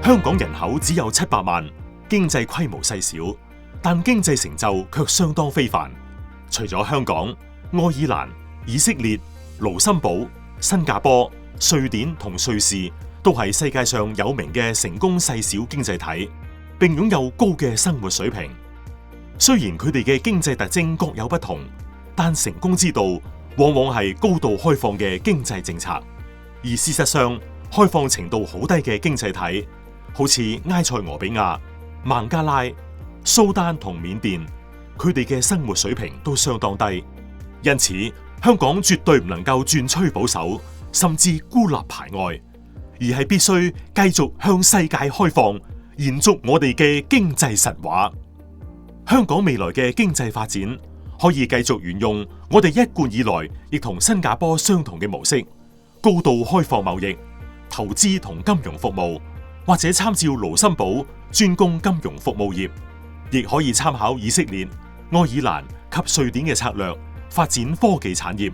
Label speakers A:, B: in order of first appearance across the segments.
A: 香港人口只有700萬，經濟規模細小，但經濟成就卻相當非凡。除咗香港、愛爾蘭、以色列、盧森堡、新加坡、瑞典同瑞士都係世界上有名嘅成功細小經濟體，並擁有高嘅生活水平。雖然佢哋嘅經濟特徵各有不同，但成功之道往往係高度開放嘅經濟政策。而事實上，開放程度好低嘅經濟體，好似埃塞俄比亞、孟加拉、蘇丹同緬甸，佢哋嘅生活水平都相當低。因此，香港絕對唔能夠轉趨保守，甚至孤立排外，而係必須繼續向世界開放，延續我哋嘅經濟神話。香港未來嘅經濟發展可以繼續沿用我哋一貫以來亦同新加坡相同嘅模式，高度開放貿易、投資同金融服務，或者參照盧森堡專攻金融服務業，亦可以參考以色列、愛爾蘭及瑞典嘅策略，發展科技產業，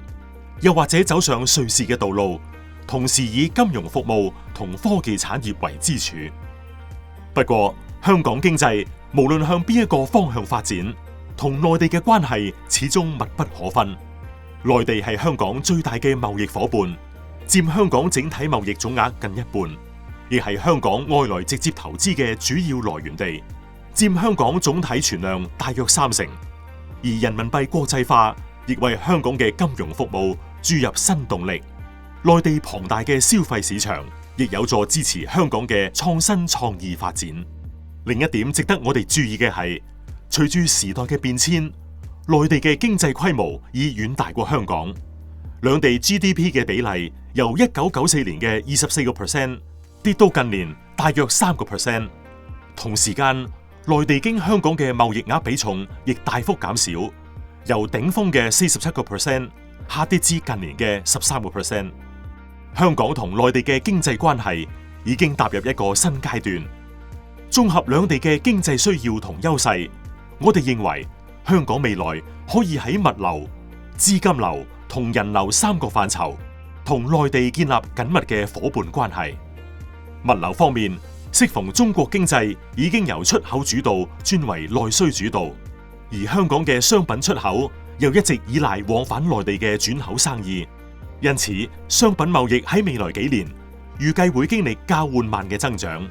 A: 又或者走上瑞士嘅道路，同時以金融服務同科技產業為支柱。不過，香港經濟無論向邊一個方向發展，同內地嘅關係始終密不可分。內地係香港最大嘅貿易夥伴，佔香港整體貿易總額近一半，亦係香港外來直接投資嘅主要來源地，佔香港總體存量大約30%。而人民幣國際化亦為香港嘅金融服務注入新動力。內地龐大嘅消費市場亦有助支持香港嘅創新創意發展。另一點值得我哋注意嘅係，隨住時代嘅變遷，內地嘅經濟規模已遠大過香港。兩地 GDP 嘅比例由1994年嘅24% 跌到近年大約3%。同時間，內地經香港嘅貿易額比重亦大幅減少，由頂峰嘅47% 下跌至近年嘅13%。香港同內地嘅經濟關係已經踏入一個新階段。綜合兩地嘅經濟需要同優勢，我哋認為香港未來可以喺物流、資金流同人流3個範疇同內地建立緊密嘅夥伴關係。物流方面，適逢中國經濟已經由出口主導轉為內需主導，而香港嘅商品出口又一直依賴往返內地嘅轉口生意，因此商品貿易喺未來幾年預計會經歷較緩慢嘅增長。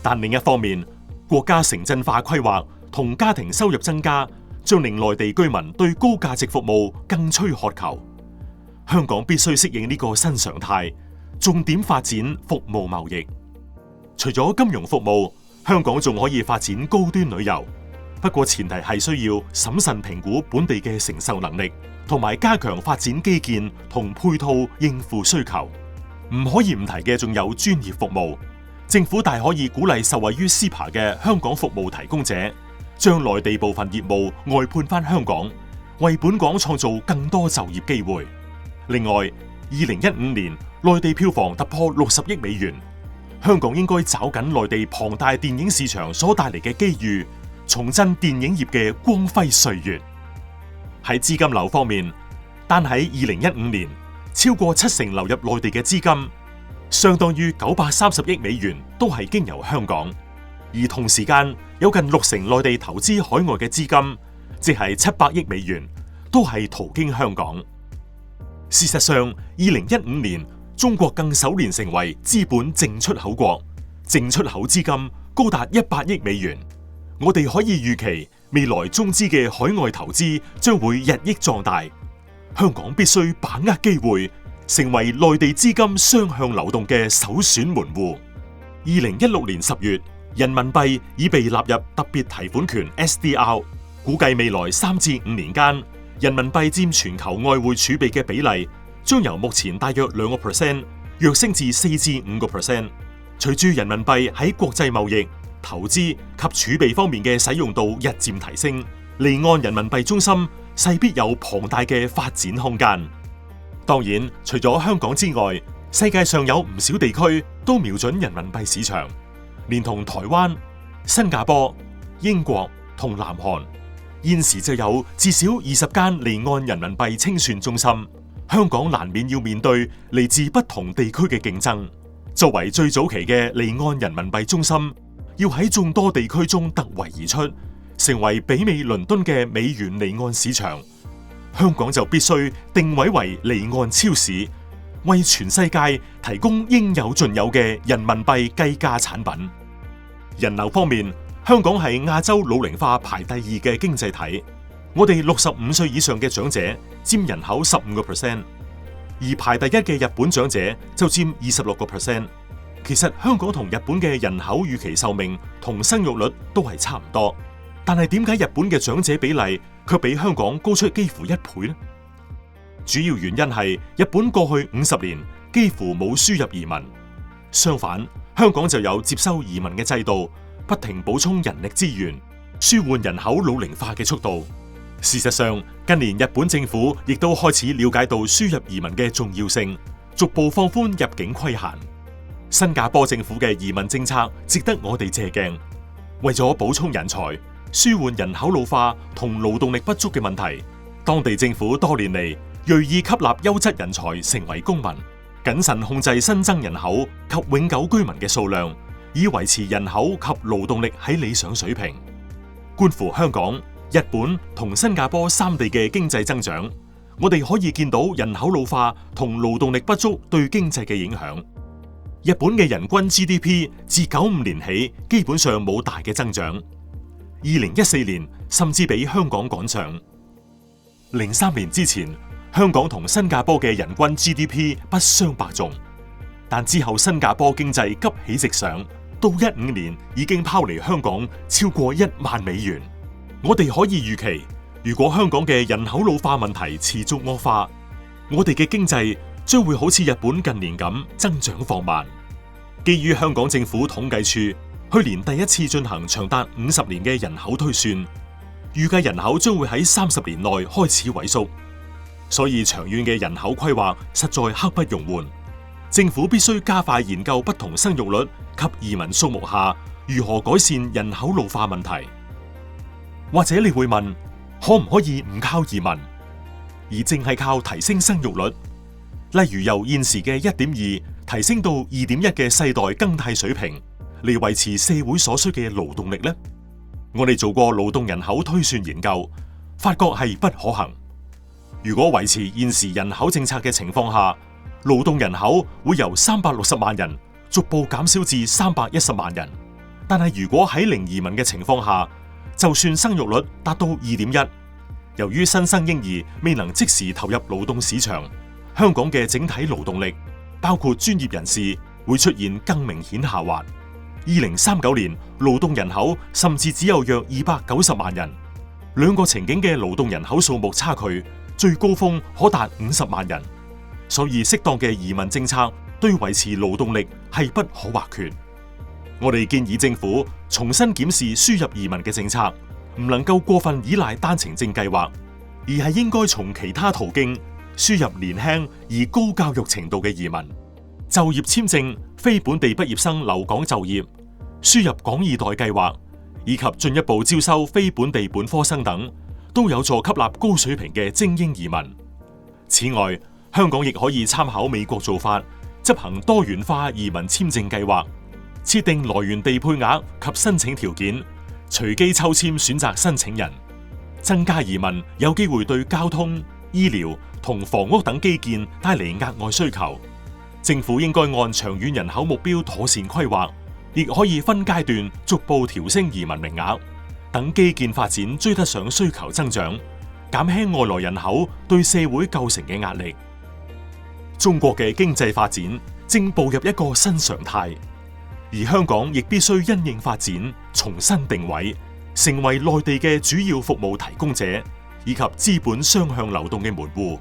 A: 但另一方面，國家城鎮化規劃同家庭收入增加，將令內地居民對高價值服務更趨渴求。香港必須適應呢個新常態，重點發展服務貿易。除咗金融服務，香港仲可以發展高端旅遊，不過前提係需要審慎評估本地嘅承受能力，同埋加強發展基建同配套應付需求。唔可以唔提嘅仲有專業服務。政府大可以鼓勵受惠於 CEPA 嘅香港服務提供者，將內地部分業務外判返香港，為本港創造更多就業機會。另外，2015年內地票房突破60億美元，香港應該抓緊內地龐大電影市場所帶嚟嘅機遇，重振電影業嘅光輝歲月。喺資金流方面，單喺2015年，超過70%流入內地嘅資金，相當於930億美元都係經由香港，而同時間有近60%內地投資海外嘅資金，即係700億美元，都係途經香港。事實上，2015年中國更首年成為資本淨出口國，淨出口資金高達100億美元。我哋可以預期未來中資嘅海外投資將會日益壯大，香港必須把握機會，成為內地資金雙向流動嘅首選門戶。2016年10月，人民幣已被納入特別提款權 SDR， 估計未來3至5年間，人民幣佔全球外匯儲備嘅比例將由目前大約2%，躍升至4至5%。隨住人民幣喺國際貿易、投資及儲備方面嘅使用度日漸提升，離岸人民幣中心勢必有龐大嘅發展空間。當然，除咗香港之外，世界上有唔少地區都瞄準人民幣市場，連同台灣、新加坡、英國同南韓，現時就有至少20間離岸人民幣清算中心。香港難免要面對嚟自不同地區嘅競爭，作為最早期嘅離岸人民幣中心，要喺眾多地區中突圍而出，成為媲美倫敦嘅美元離岸市場，香港就必須定位為離岸超市，為全世界提供應有盡有嘅人民幣計價產品。人流方面，香港係亞洲老齡化排第2嘅經濟體，我哋65歲以上嘅長者佔人口15%，而排第1嘅日本長者就佔26%。其實香港同日本嘅人口預期壽命同生育率都係差唔多，但係點解日本嘅長者比例卻比香港高出幾乎1倍呢？主要原因係日本過去50年幾乎冇輸入移民，相反香港就有接收移民嘅制度，不停補充人力資源，舒緩人口老齡化嘅速度。事實上，近年日本政府亦都開始了解到輸入移民嘅重要性，逐步放寬入境規限。新加坡政府嘅移民政策值得我哋借鏡，為咗補充人才，舒緩人口老化同勞動力不足嘅問題，當地政府多年嚟銳意吸納優質人才成為公民，謹慎控制新增人口及永久居民嘅數量，以維持人口及勞動力喺理想水平。觀乎香港、日本同新加坡3地嘅經濟增長，我哋可以見到人口老化同勞動力不足對經濟嘅影響。日本嘅人均 GDP 自95年起基本上冇大嘅增長，2014年甚至比香港趕上。03年之前，香港同新加坡嘅人均 GDP 不相伯仲，但之後新加坡經濟急起直上，到15年已經拋離香港超過1萬美元。我哋可以預期，如果香港嘅人口老化問題持續惡化，我哋嘅經濟將會好似日本近年咁增長放慢。基於香港政府統計處去年第一次進行長達50年嘅人口推算，預計人口將會喺30年內開始萎縮，所以長遠嘅人口規劃實在刻不容緩。政府必須加快研究不同生育率及移民數目下如何改善人口老化問題。或者你會問，可唔可以唔靠移民，而淨係靠提升生育率？例如由現時嘅1.2提升到2.1嘅世代更替水平，嚟維持社會所需嘅勞動力呢？我哋做過勞動人口推算研究，發覺係不可行。如果維持現時人口政策嘅情況下，勞動人口會由360萬人逐步減少至310萬人。但係如果喺零移民嘅情況下，就算生育率達到2.1，由於新生嬰兒未能即時投入勞動市場，香港嘅整體勞動力，包括專業人士，會出現更明顯下滑。2039年勞動人口甚至只有約290萬人，兩個情景嘅勞動人口數目差距最高峰可達50萬人。所以適當嘅移民政策對維持勞動力係不可或缺。我哋建議政府重新檢視輸入移民嘅政策，唔能夠過分依賴單程證計劃，而係應該從其他途徑輸入年輕而高教育程度嘅移民。就業簽證、非本地畢業生留港就業、輸入港二代計劃，以及進一步招收非本地本科生等，都有助吸納高水平嘅精英移民。此外，香港亦可以參考美國做法，執行多元化移民簽證計劃，設定來源地配額及申請條件，隨機抽籤選擇申請人，增加移民有機會對交通、醫療同房屋等基建帶嚟額外需求。政府應該按長遠人口目標妥善規劃，亦可以分階段逐步調升移民名額，等基建發展追得上需求增長，減輕外來人口對社會構成嘅壓力。中國嘅經濟發展正步入一個新常態，而香港亦必須因應發展，重新定位，成為內地嘅主要服務提供者以及資本雙向流動嘅門戶。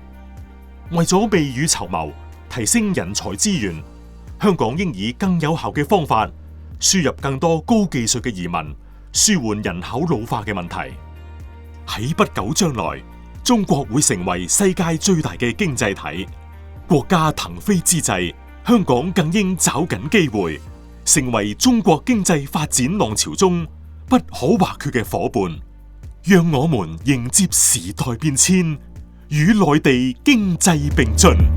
A: 為咗未雨綢繆，提升人才資源，香港應以更有效嘅方法輸入更多高技術嘅移民，舒緩人口老化嘅問題。喺不久將來，中國會成為世界最大嘅經濟體。國家騰飛之際，香港更應抓緊機會，成為中國經濟發展浪潮中不可或缺嘅夥伴。讓我們迎接時代變遷，與內地經濟並進。